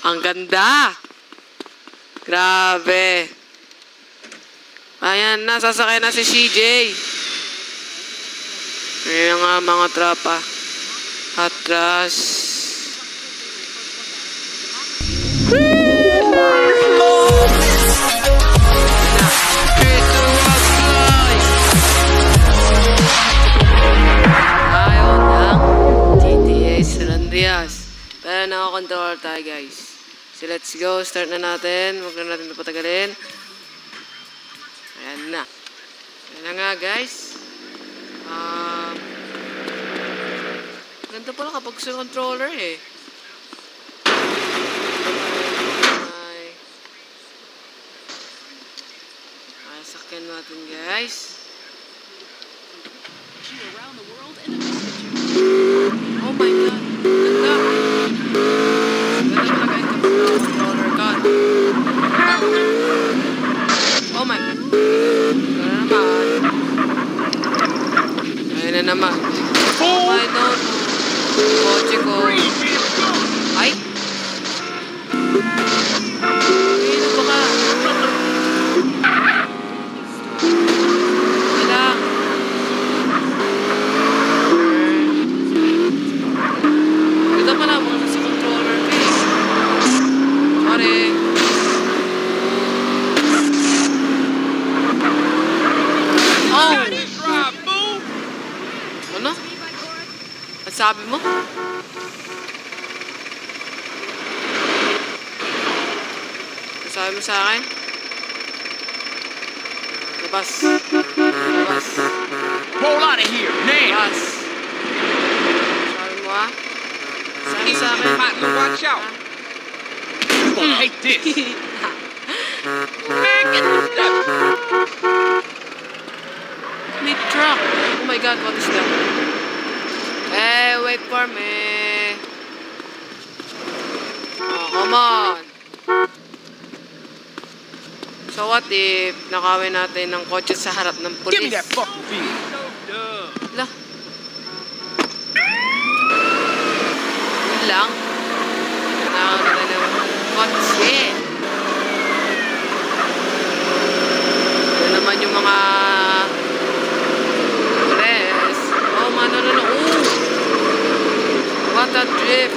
Ang ganda! Grabe! Ayan na, sasakay na si CJ. Ayan nga mga tropa. Atras. Ayaw ng GTA San Andreas. Pero nakakontrol tayo guys. So let's go, start na natin. Huwag na natin ito patagalin. Ayan na. Ayan na nga guys. Ganda pala kapag sa controller eh. Ay, sakyan natin guys. Oh my god. Ganda. Ganda pala guys kapag controller ka. Oh my god. Ayan na naman. Oh my god. Kotse ko. Ay! Ano ba ka? Wala. Ito pala mga nasa controller ko eh. Sorry. Oh! Ano? Ang sabi mo? Ang sabi mo sa akin? Labas. Labas. Roll out of here, now! Labas. Sabi mo ah? Sabi sa akin? Watch out! You gonna hate this! Man, get the step! May truck! Oh my god, what is that? Hey, wait for me! Oh, come on! So what if nakawin natin ng kotse sa harap ng pulis? Give me that fucking beat! Ala. Yun lang. Nakawin na ng kotse. Yun naman yung mga pulis. Oh man, no. Ooh! What a drift!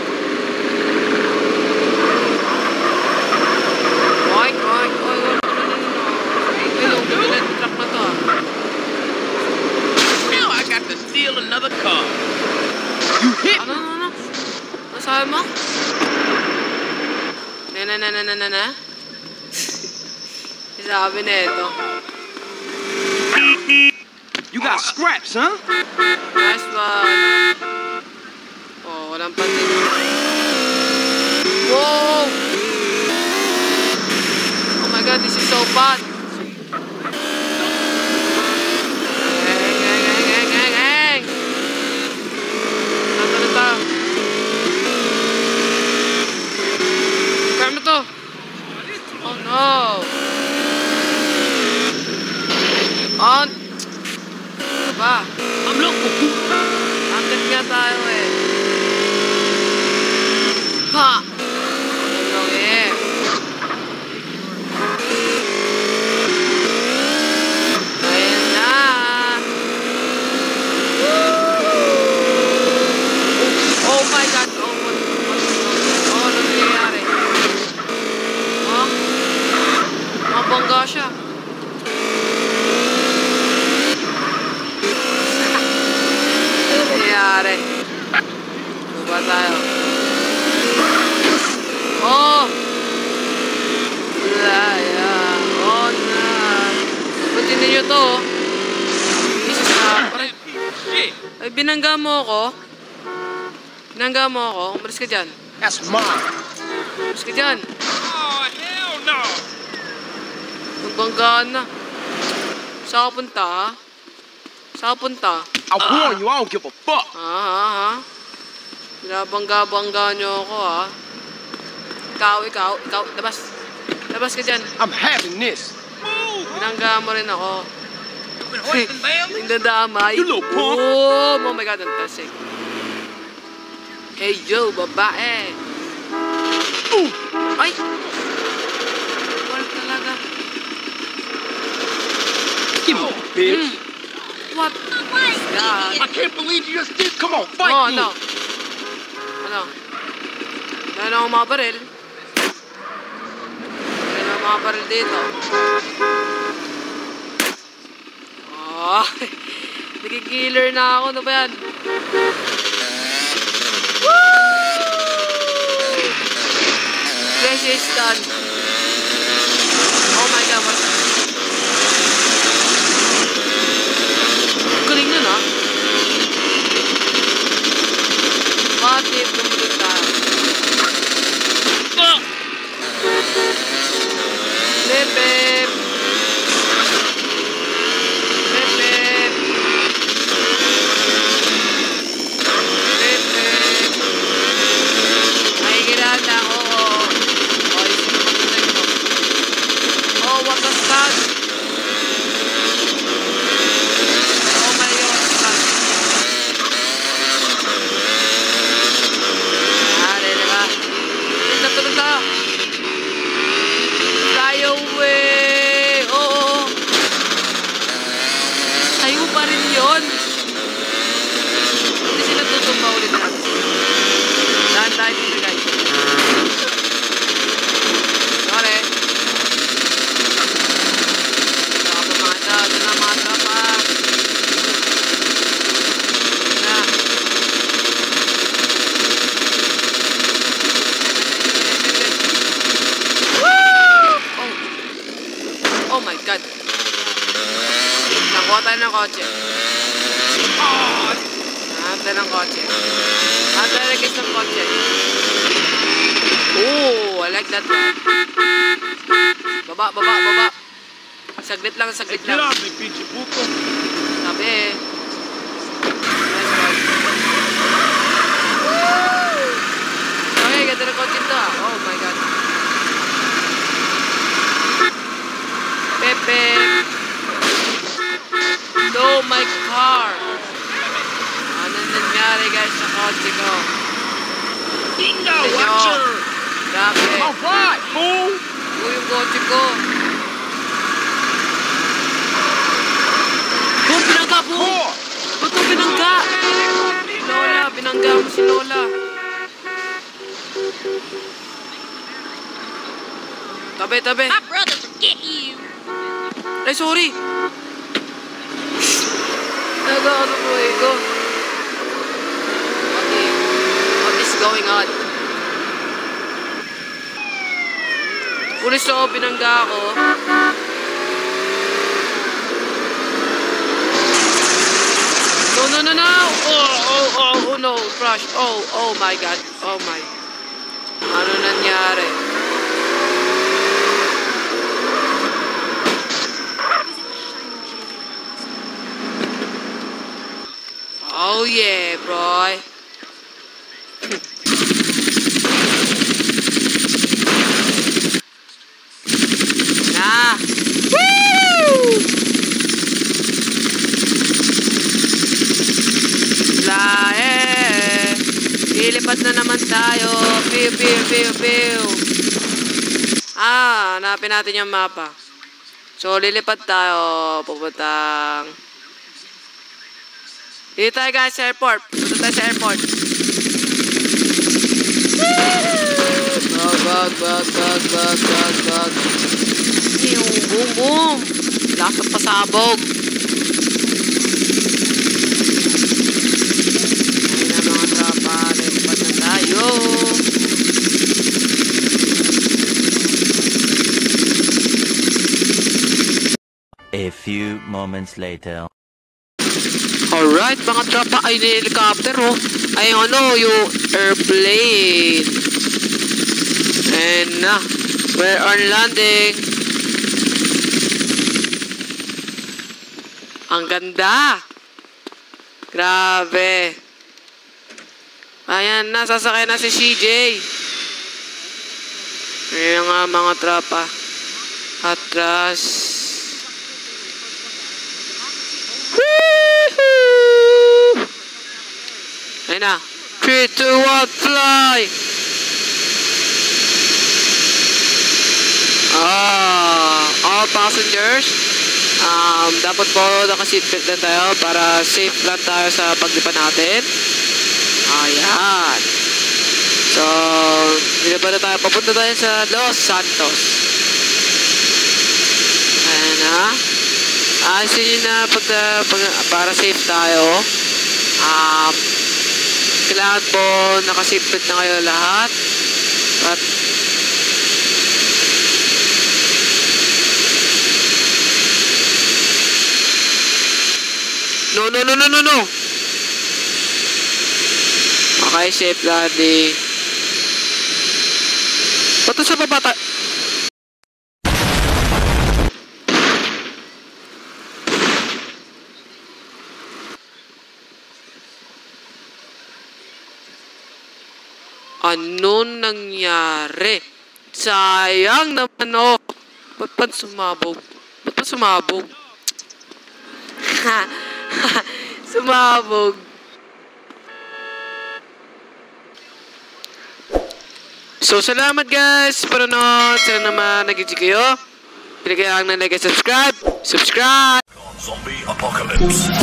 Oink. Truck na to ah. Now I got to steal another car. You hit me! Ano? Ano sabi mo? Na. Sabi na ito. You got scraps, huh? Nice one. Oh, walang pansin. Whoa! Oh my god, this is so fun. Hang. Nata. Kaya mo to. Oh no. On. Ba? I'm local. Akit nga tayo eh. Ha! Ano eh? Ayan na! Oh my god! Ano nangyayari? Oh? Mabangga siya. Nangyayari. Buka tayo. Oh! Oh na! Pagdating ninyo to. Jesus na. Ay, binangga mo ako. Umalis ka dyan. That's mine. Umalis ka dyan. Oh, hell no! Nagbanggaan na. Saan ka punta, ha? Saan ka punta? I warn you, I don't give a fuck. Ha? Binabangga-bangga nyo ako, ha? Ikaw. Labas ka dyan. I'm having this. Binangga mo rin ako. Indadamay. You little punk. Oh my god, ang tasik. Hey yo, babae. bitch. What? God. I can't believe you just did. Come on, fight Oh, me. ano? Ano? Meron akong mga baril. Meron akong mga baril dito. Oh, nagkikiller na ako. Ano ba yan? Resistant. Oh my God. What? Galing nun ah. What if tumulit tayo? Bip bip. Bip bip. Bip bip. Ay, ginanda. Oo. Oh, isip mo patay mo. Oh, what was that? Oh my God, what was that? Diba? Natulog tayo. Fly away! Oo. Tayo pa rin yun. Hindi sila tutumba ulit natin. Dahan tayo dito guys. Sorry. Ito mga ito. Ito na mga tropa. Na. Oh my God. Nakuha tayo ng kotse. Nakuha tayo ng kotse. Nakuha tayo ng kotse. Oh, I like that. Baba, baba, baba. Saglit lang, saglit Get lang. off me, pinche puto. Sabi eh. Okay, ganda ng kotse ito ah. Oh my God. Pepe. No, my car. Ano nangyari guys sa kotse ko? Bingo, Tingnan nyo. watcher. Grabe. All right, fool. Ito yung kotse ko. Boom, binangga, boom. Ba't ito binangga? Lola, binangga mo si Lola. Tabi, tabi. My brothers will get you. Ay, sorry. Nag-ano po eh ko. Okay. What is going on? Pulis ako, binangga ako. No, no, no, no! Oh, no, crash. Oh my God. Oh my. Ano nangyari? Oh yeah, bro. Nah. Woo! Lae. Lilipat na naman tayo. Pew, pew, pew, pew. Hanapin natin yung mapa. So, lilipat tayo. Pupuntang... Dito tayo guys sa airport. Punta tayo sa airport. Bag. Boom, boom. Lakas pasabog. Ayun na mga tropa. Lilipat na tayo. A few moments later. Alright, mga tropa, ay helicopter oh. Ay ano, yung airplane. And na, we're on landing. Ang ganda. Grabe. Ayan na, sasakay na si CJ. Ayan nga mga tropa. Atras. Ayun na. 3, 2, 1, fly! All passengers Dapat po naka-seatbelt lang tayo para safe lang tayo sa paglipan natin. Ayan. So, nilipan na tayo. Papunta tayo sa Los Santos. Ayan na. Ayusin nyo na para safe tayo. Kailangan po naka-seatbelt na kayo lahat. At No. Okay, safe landing. Bato sa baba Ano nangyari? Sayang naman, oh. Ba't pa sumabog? Sumabog. So, salamat guys. Panonood. Sana naman nag-enjoy kayo. Pili kayo ng like and subscribe. Subscribe! Zombie apocalypse.